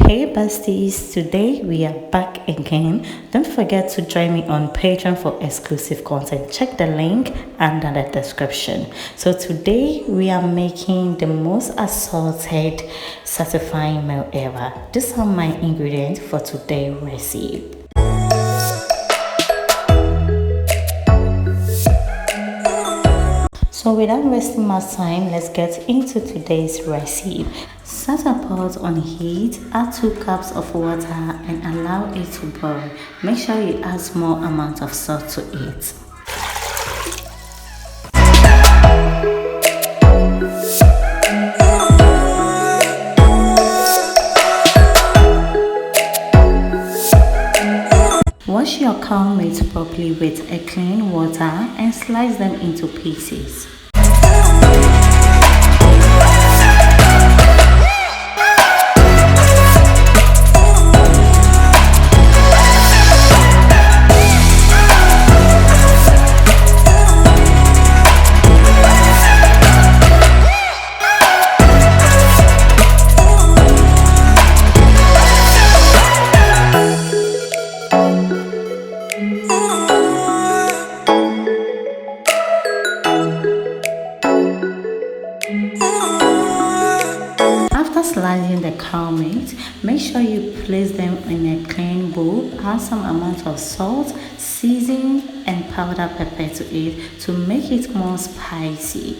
Hey besties, today we are back again. Don't forget to join me on Patreon for exclusive content. Check the link under the description. So today we are making the most assorted satisfying meal ever. These are my ingredients for today's recipe. So without wasting much time, let's get into today's recipe. Set a pot on heat, add 2 cups of water and allow it to boil. Make sure you add small amount of salt to it. Wash your cow meat properly with a clean water and slice them into pieces. After slicing the cow meat, make sure you place them in a clean bowl. Add some amount of salt, seasoning and powdered pepper to it to make it more spicy.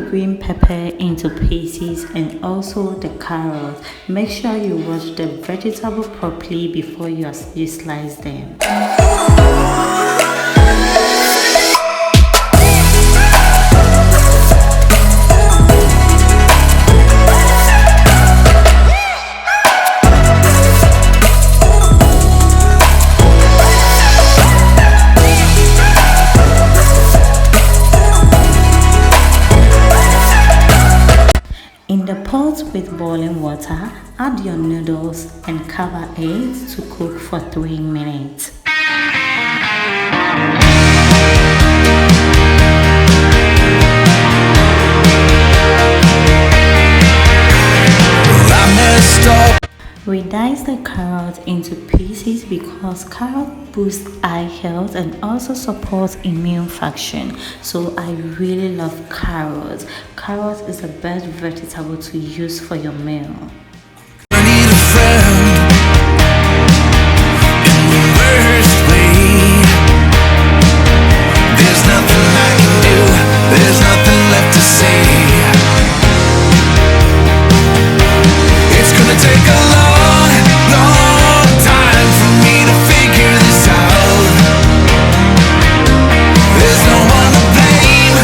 Green pepper into pieces and also the carrot. Make sure you wash the vegetable properly before you slice them. In the pot with boiling water, add your noodles and cover it to cook for 3 minutes. Redice the carrot into pieces because carrot boosts eye health and also supports immune function. So I really love carrots. Carrot is the best vegetable to use for your meal. I need a friend in the worst way. There's nothing I can do. There's nothing left to say. It's gonna take a long time for me to figure this out. There's no one to blame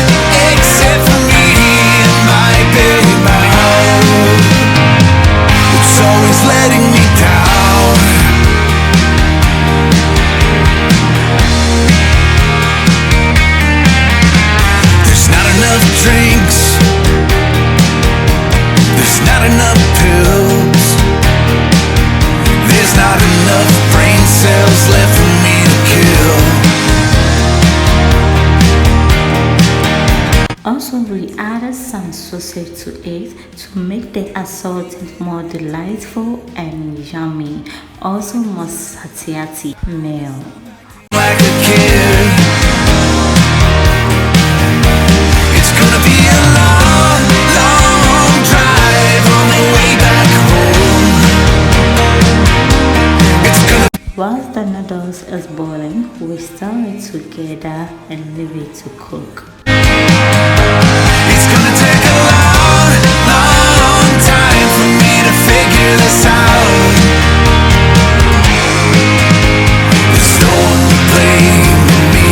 except for me and my big mouth. It's always letting me down. There's not enough drinks. There's not enough pills. There's not enough brain cells left for me to kill. Also, we added some sausage to it to make the assortment more delightful and yummy. Also more satiety meal. Like a kid, it's gonna be a long drive on the way back home. It's gonna Whilst the noodles is boiling, we stir it together and leave it to cook. It's gonna take a long time for me to figure this out. There's no one to blame but me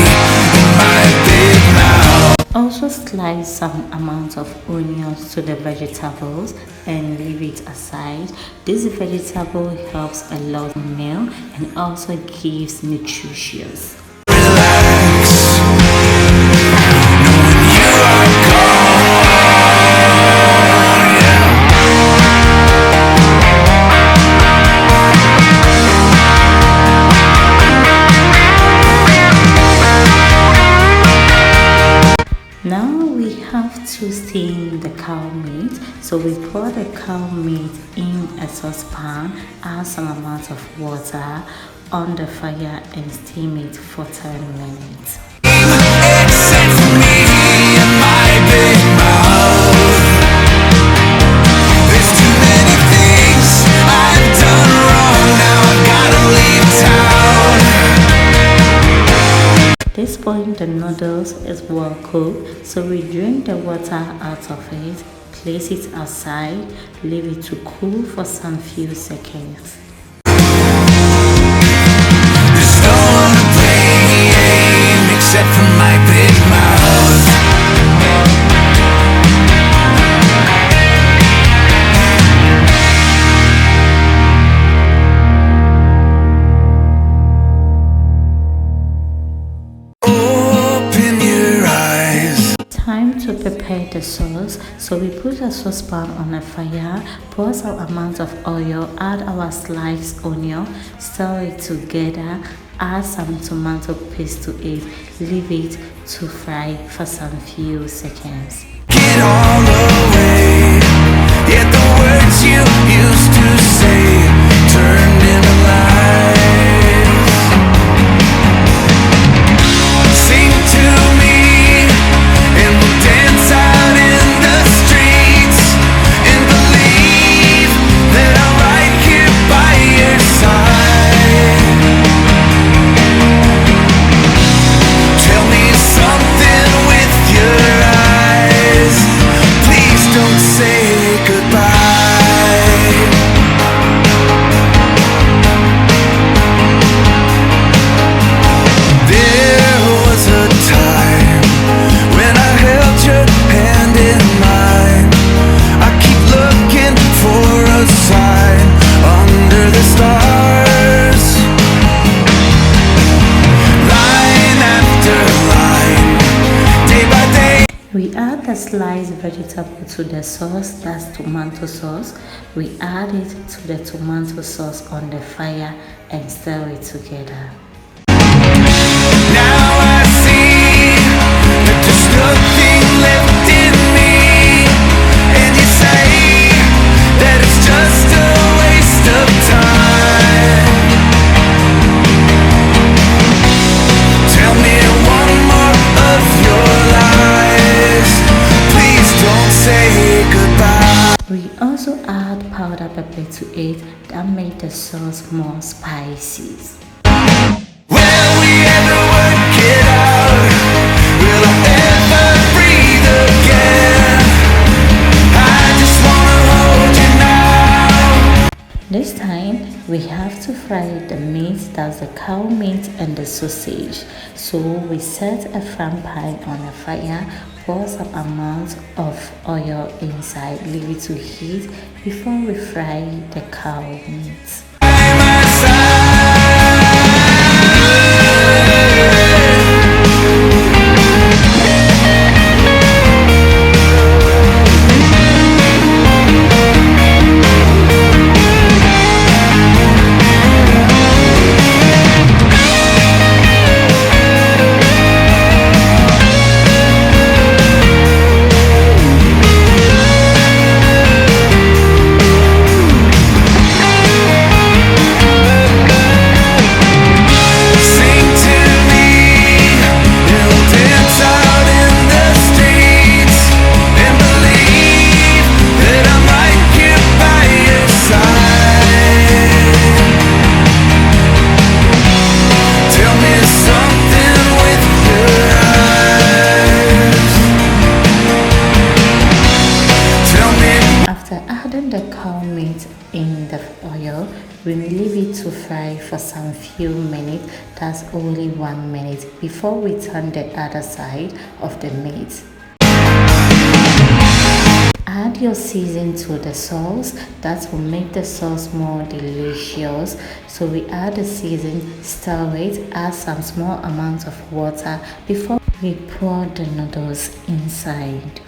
and my big mouth. Also slice some amount of onions to the vegetables and leave it aside. This vegetable helps a lot in meal and also gives nutritious. Relax, knowing you are gone, yeah. meat. So we pour the cow meat in a saucepan, add some amount of water on the fire and steam it for 10 minutes. Except for me and my big mouth. There's too many things I've done wrong. Now I've gotta leave town. At this point the noodles is well cooked, so we drain the water out of it, place it outside, leave it to cool for some few seconds. There's no one to blame except for my big mouth. Open your eyes. Time to prepare the sauce. So we put a saucepan on a fire, pour some amount of oil, add our sliced onion, stir it together, add some tomato paste to it, leave it to fry for some few seconds. Get all away. Yet the words you used to say turned into lies. Sing to me and we'll dance out in the streets and believe that I'm right here by your side. Tell me something with your eyes. Please don't say goodbye. There was a time when I held your hand in mine. I keep looking for a sign under the stars. Line after line, day by day. We add the sliced vegetable to the sauce, that's tomato sauce. We add it to the tomato sauce on the fire and stir it together. Now I see that there's nothing left in me, and you say that it's just a waste of time. Tell me one more of your lies. Please don't say goodbye. We also add powdered pepper to it that make the sauce more spicy. Will we ever work it out? Will I ever breathe again? I just wanna hold you now. This time we have to fry the meat, that's the cow meat and the sausage. So we set a frying pan on a fire, pour some amount of oil inside, leave it to heat before we fry the cow meat. By my side. Sing to me, and we'll dance out in the streets and believe that I'm right here by your side. Tell me something with your eyes. Tell me. After adding the cow meat in the oil, we leave it to fry for some few minutes, that's only 1 minute, before we turn the other side of the meat. Add your seasoning to the sauce, that will make the sauce more delicious. So we add the seasoning, stir it, add some small amount of water before we pour the noodles inside.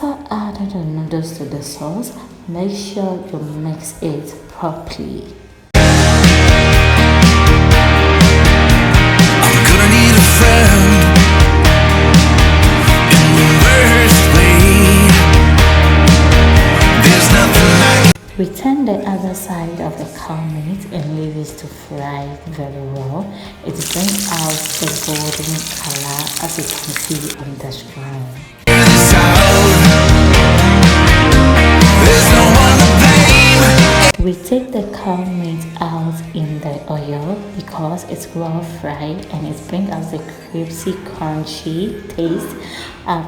After adding the noodles to the sauce, make sure you mix it properly. I'm gonna need a friend in the worst way. There's nothing like Return the other side of the cow meat and leave it to fry very well. It brings out the golden color as you can see on the screen. this out. There's no one to blame. We take the cow meat out in the oil because it's well fried and it brings us the crispy, crunchy taste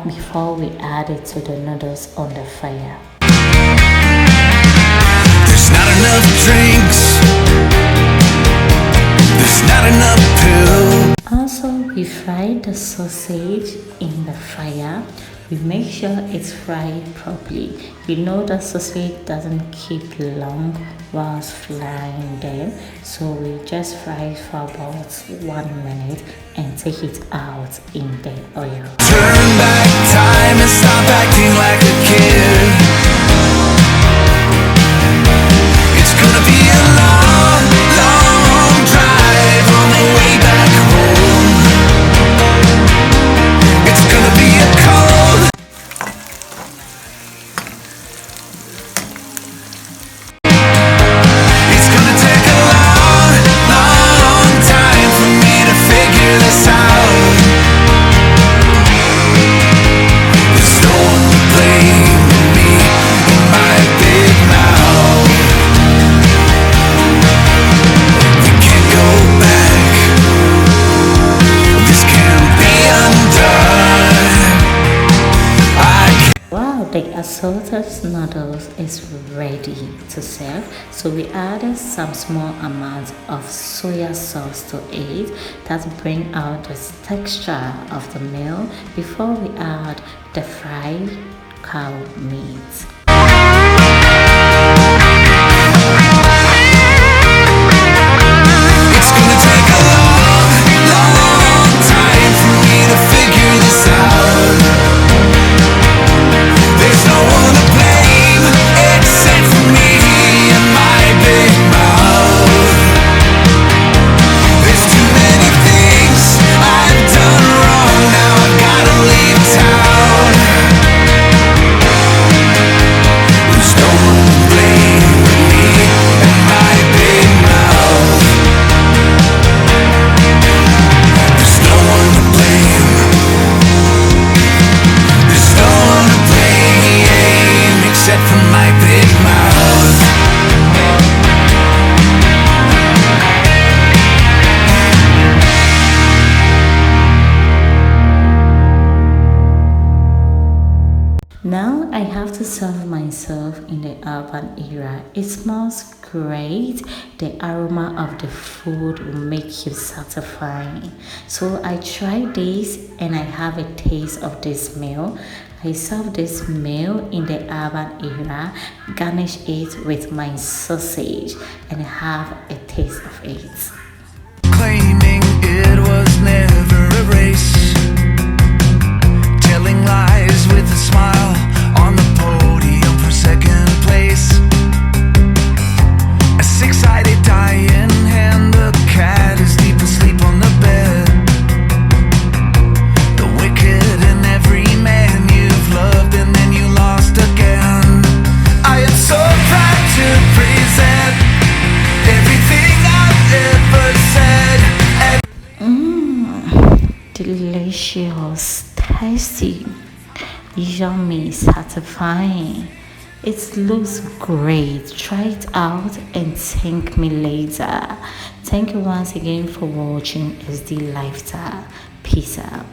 before we add it to the noodles on the fire. There's not enough drinks. There's not enough pills. Also, we fry the sausage in the fire. We make sure it's fried properly. You know the sausage doesn't keep long whilst frying them, so we just fry for about 1 minute and take it out in the oil. Turn back time and stop acting like a kid. It's gonna be a long, long drive on the way back home. It's gonna be a cold. It's gonna take a long, long time for me to figure this out. There's no one to blame but me and my big mouth. We can't go back. This can't be undone. Wow, the assorted noodles is ready to serve. So we added some small amount of soya sauce to it that bring out the texture of the meal before we add the fried cow meat. It's gonna take a long, long time for me to figure this out. There's no one to blame except for me and my big mouth. There's too many things I've done wrong. Now I've gotta leave town. There's no one to blame but me and my big mouth. There's no one to blame. There's no one to blame except for my big mouth. Now I have to serve myself in the urban era. It smells great. The aroma of the food will make you satisfying. So I tried this and I have a taste of this meal. I serve this meal in the urban era, garnish it with my sausage and have a taste of it. Claiming it was never a race, telling lies with a smile on the podium for second place. A six-sided die in hand, the cat is deep asleep on the bed. The wicked in every man you've loved and then you lost again. I am so proud to present everything I've ever said. Delicious, tasty, yummy, satisfying. It looks great. Try it out and thank me later. Thank you once again for watching SD Lifestyle. Peace out.